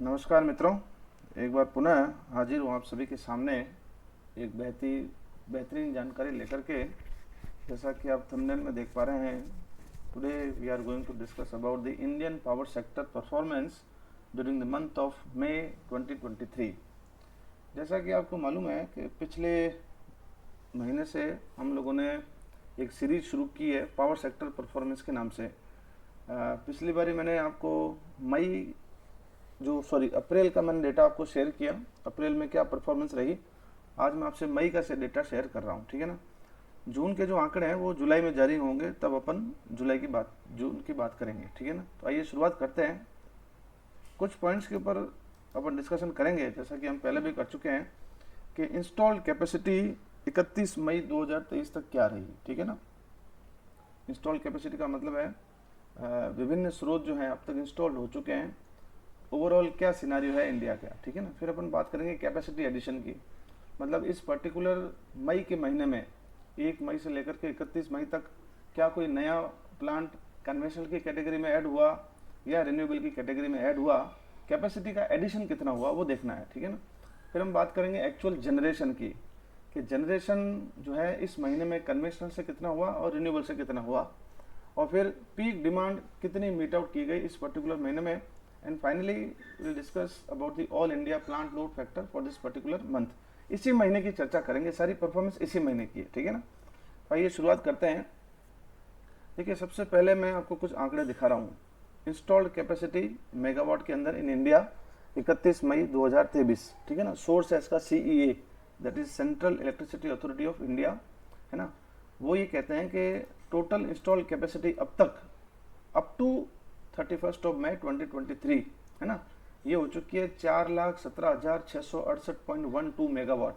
नमस्कार मित्रों, एक बार पुनः हाजिर हूँ आप सभी के सामने एक बेहतरीन जानकारी लेकर के। जैसा कि आप थंबनेल में देख पा रहे हैं, today we are going to discuss about the Indian power sector performance during the month of May 2023। जैसा कि आपको मालूम है कि पिछले महीने से हम लोगों ने एक सीरीज शुरू की है पावर सेक्टर परफॉर्मेंस के नाम से। पिछली बारी मैंने आपको अप्रैल का मैंने डेटा आपको शेयर किया, अप्रैल में क्या परफॉर्मेंस रही। आज मैं आपसे मई का से डेटा शेयर कर रहा हूँ, ठीक है ना। जून के जो आंकड़े हैं वो जुलाई में जारी होंगे, तब अपन जून की बात करेंगे, ठीक है ना। तो आइए शुरुआत करते हैं। कुछ पॉइंट्स के ऊपर अपन डिस्कशन करेंगे, जैसा कि हम पहले भी कर चुके हैं कि इंस्टॉल्ड कैपेसिटी 31 मई 2023 तक क्या रही, ठीक है ना। इंस्टॉल्ड कैपेसिटी का मतलब है विभिन्न स्रोत जो हैं अब तक इंस्टॉल्ड हो चुके हैं, ओवरऑल क्या सिनारियो है इंडिया का, ठीक है ना। फिर अपन बात करेंगे कैपेसिटी एडिशन की, मतलब इस पर्टिकुलर मई के महीने में 1 मई से लेकर के 31 मई तक क्या कोई नया प्लांट कन्वेंशनल की कैटेगरी में ऐड हुआ या रिन्यूएबल की कैटेगरी में ऐड हुआ, कैपेसिटी का एडिशन कितना हुआ वो देखना है, ठीक है ना। फिर हम बात करेंगे एक्चुअल जनरेशन की, कि जनरेशन जो है इस महीने में कन्वेंशनल से कितना हुआ और रिन्यूएबल से कितना हुआ, और फिर पीक डिमांड कितनी मीट आउट की गई इस पर्टिकुलर महीने में। And finally will discuss about the all India plant load factor for this particular month. इसी महीने की चर्चा करेंगे, सारी परफॉर्मेंस इसी महीने की है, ठीक है ना। आइए शुरुआत करते हैं। देखिए, सबसे पहले मैं आपको कुछ आंकड़े दिखा रहा हूँ। इंस्टॉल्ड कैपेसिटी मेगावाट के अंदर इन इंडिया 31 मई 2023, ठीक है ना। सोर्स है इसका CEA, that is central electricity authority of India, है ना। वो ये कहते हैं कि टोटल इंस्टॉल्ड कैपेसिटी अब तक अप टू 31 मई 2023, है ना, ये हो चुकी है 4,17,668.12 मेगावाट।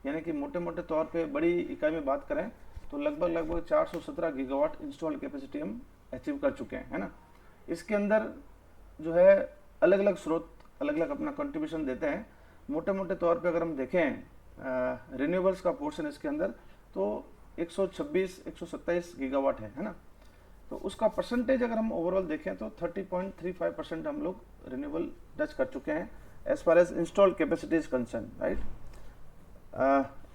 यानी कि मोटे मोटे तौर पे बड़ी इकाई में बात करें तो लगभग 417 गीगावाट इंस्टॉल कैपेसिटी हम अचीव कर चुके हैं, है ना। इसके अंदर जो है अलग अलग स्रोत अलग अलग अपना कंट्रीब्यूशन देते हैं। मोटे मोटे तौर पे अगर हम देखें रिन्यूएबल्स का पोर्शन इसके अंदर, तो 127 गीगावाट है ना। तो उसका परसेंटेज अगर हम ओवरऑल देखें तो 30.35% हम लोग रिन्यूएबल टच कर चुके हैं as far as installed capacity is concern, right.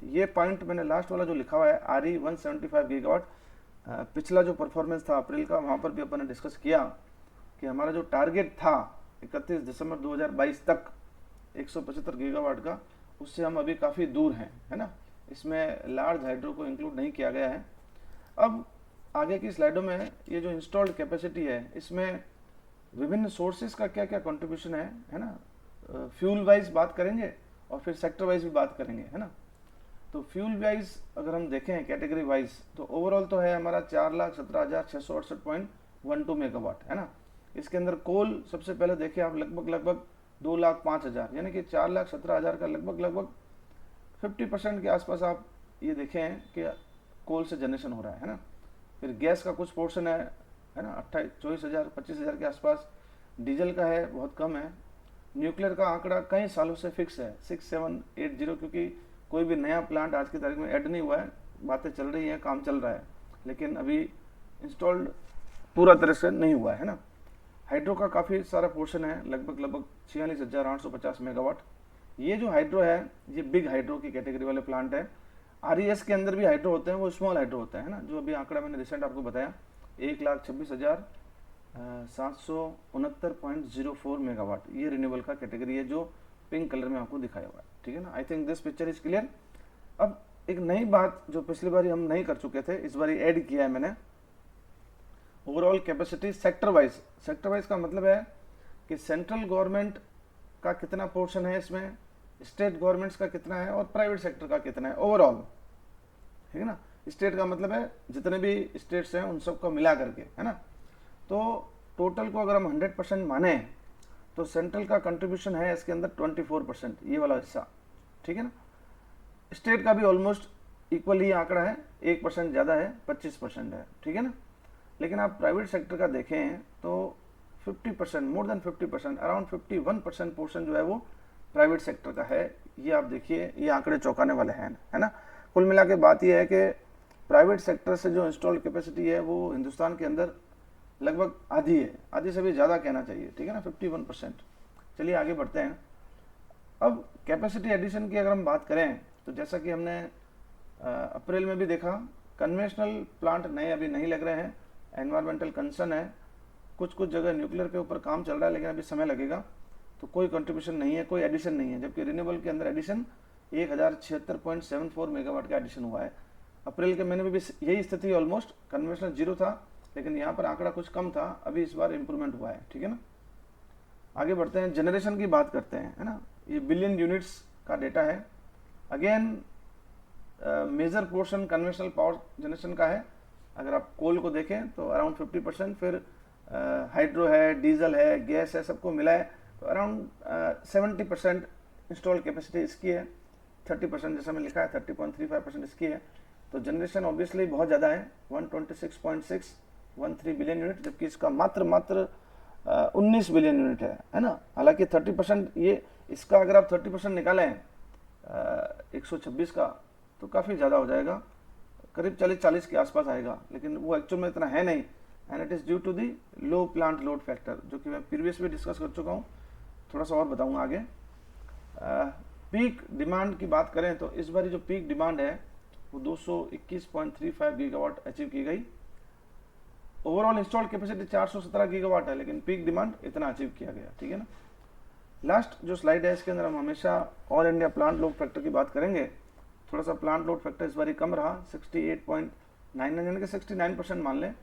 ये पॉइंट मैंने लास्ट वाला जो लिखा हुआ है RE 175 गीगावाट, पिछला जो परफॉर्मेंस था अप्रैल का, वहाँ पर भी अपन ने डिस्कस किया कि हमारा जो टारगेट था 31 दिसंबर 2022 तक 175 गीगावाट का, उससे हम अभी काफ़ी दूर हैं, है ना। इसमें लार्ज हाइड्रो को इंक्लूड नहीं किया गया है। अब आगे की स्लाइडों में ये जो इंस्टॉल्ड कैपेसिटी है, इसमें विभिन्न सोर्सेज का क्या क्या कंट्रीब्यूशन है ना। फ्यूल वाइज बात करेंगे और फिर सेक्टर वाइज भी बात करेंगे, है ना। तो फ्यूल वाइज अगर हम देखें कैटेगरी वाइज, तो ओवरऑल तो है हमारा 4,17,668.12 मेगावाट, है ना। इसके अंदर कोल सबसे पहले देखिए आप, लगभग 2,05,000, यानी कि 4,17,000 का लगभग 50% के आसपास आप ये देखें कि कोल से जनरेशन हो रहा है ना। फिर गैस का कुछ पोर्शन है ना, 24,000 25,000 के आसपास। डीजल का है बहुत कम है। न्यूक्लियर का आंकड़ा कई सालों से फिक्स है 6780, क्योंकि कोई भी नया प्लांट आज की तारीख में ऐड नहीं हुआ है। बातें चल रही हैं, काम चल रहा है, लेकिन अभी इंस्टॉल्ड पूरा तरह से नहीं हुआ है ना। हाइड्रो का काफ़ी सारा पोर्शन है, लगभग 46,850 मेगावाट। ये जो हाइड्रो है ये बिग हाइड्रो की कैटेगरी वाले प्लांट है। RES के अंदर भी हाइड्रो होते हैं, वो स्मॉल हाइड्रो होते हैं ना। जो अभी आंकड़ा मैंने रिसेंट आपको बताया 1,26,769.04 मेगावाट, ये रिन्यूएबल का कैटेगरी है जो पिंक कलर में आपको दिखाया हुआ है, ठीक है ना। I think this picture is clear. अब एक नई बात जो पिछली बार हम नहीं कर चुके थे, इस बार ऐड किया है मैंने, overall capacity sector wise. Sector wise का मतलब है कि सेंट्रल गवर्नमेंट का कितना पोर्शन है इसमें, स्टेट गवर्नमेंट्स का कितना है और प्राइवेट सेक्टर का कितना है ओवरऑल, ठीक है ना। स्टेट का मतलब है जितने भी स्टेट्स हैं उन सबको मिला करके, है ना। तो टोटल को अगर हम 100% माने तो सेंट्रल का कंट्रीब्यूशन है इसके अंदर 24%, ये वाला हिस्सा, ठीक है ना। स्टेट का भी ऑलमोस्ट इक्वल ही आंकड़ा है, 1% ज़्यादा है, 25% है, ठीक है ना। लेकिन आप प्राइवेट सेक्टर का देखें तो 50%, मोर देन 50%, अराउंड 51% पोर्शन जो है वो प्राइवेट सेक्टर का है। ये आप देखिए, ये आंकड़े चौंकाने वाले हैं, है ना। कुल मिला के बात ये है कि प्राइवेट सेक्टर से जो इंस्टॉल्ड कैपेसिटी है वो हिंदुस्तान के अंदर लगभग आधी है, आधी से भी ज़्यादा कहना चाहिए, ठीक है ना, 51%। चलिए आगे बढ़ते हैं। अब कैपेसिटी एडिशन की अगर हम बात करें तो जैसा कि हमने अप्रैल में भी देखा, कन्वेंशनल प्लांट नए अभी नहीं लग रहे हैं, एनवायरमेंटल कंसर्न है, कुछ कुछ जगह न्यूक्लियर के ऊपर काम चल रहा है लेकिन अभी समय लगेगा, तो कोई कंट्रीब्यूशन नहीं है, कोई एडिशन नहीं है। जबकि रिन्यूएबल के अंदर एडिशन 1076.74 मेगावाट का एडिशन हुआ है। अप्रैल के महीने में भी यही स्थिति ऑलमोस्ट, कन्वेंशनल जीरो था लेकिन यहाँ पर आंकड़ा कुछ कम था, अभी इस बार इंप्रूवमेंट हुआ है, ठीक है ना। आगे बढ़ते हैं, जनरेशन की बात करते हैं, है ना। ये बिलियन यूनिट्स का डेटा है। Again major portion conventional power generation का है। अगर आप कोल को देखें तो अराउंड 50%, फिर हाइड्रो है, डीजल है, गैस है, सबको मिला है तो अराउंड 70% इंस्टॉल कैपेसिटी इसकी है। 30% जैसा मैं लिखा है 30.35% इसकी है। तो जनरेशन ऑब्वियसली बहुत ज़्यादा है, 126.613 बिलियन यूनिट, जबकि इसका मात्र 19 बिलियन यूनिट है ना। हालांकि 30% ये इसका अगर आप 30% निकालें 126 का तो काफ़ी ज़्यादा हो जाएगा, करीब 40 के आसपास आएगा, लेकिन वो एक्चुअल में इतना है नहीं। And it is due to the low plant load factor, जो कि मैं प्रीवियस में डिस्कस कर चुका हूँ, थोड़ा सा और बताऊँगा आगे। पीक डिमांड की बात करें तो इस बार जो पीक डिमांड है वो 221.35 गीगावाट अचीव की गई। ओवरऑल इंस्टॉल्ड कैपेसिटी 417 गीगावाट है, लेकिन पीक डिमांड इतना अचीव किया गया, ठीक है ना। लास्ट जो स्लाइड है इसके अंदर हम हमेशा all India plant load factor की बात करेंगे। थोड़ा सा प्लांट लोड फैक्टर इस बार कम रहा, 68.99 यानी कि 69% मान लें।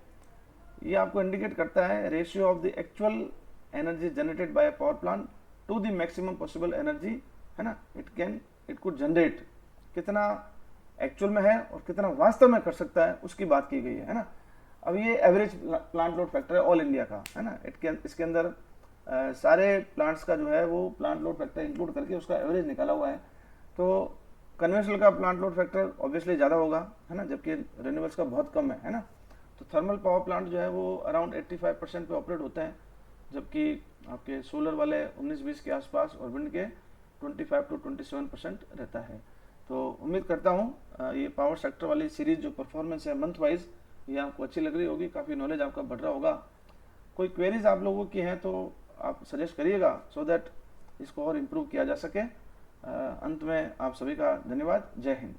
ये आपको इंडिकेट करता है ratio of the actual energy generated by power plant to the maximum possible energy, है ना, इट कुड जनरेट, कितना एक्चुअल में है और कितना वास्तव में कर सकता है उसकी बात की गई है ना। अब ये एवरेज प्लांट लोड फैक्टर है ऑल इंडिया का, है ना। इसके अंदर सारे प्लांट्स का जो है वो प्लांट लोड फैक्टर इंक्लूड करके उसका एवरेज निकाला हुआ है। तो कन्वेंशनल का प्लांट लोड फैक्टर ऑब्वियसली ज़्यादा होगा, है ना, जबकि रिन्यूएबल्स का बहुत कम है ना। तो थर्मल पावर प्लांट जो है वो अराउंड 85% पे ऑपरेट होते हैं, जबकि आपके सोलर वाले 19-20 के आसपास और विंड के 25 to 27% रहता है। तो उम्मीद करता हूँ ये पावर सेक्टर वाली सीरीज जो परफॉर्मेंस है मंथ वाइज, ये आपको अच्छी लग रही होगी, काफ़ी नॉलेज आपका बढ़ रहा होगा। कोई क्वेरीज आप लोगों की हैं तो आप सजेस्ट करिएगा, सो दैट इसको और इम्प्रूव किया जा सके। अंत में आप सभी का धन्यवाद। जय हिंद।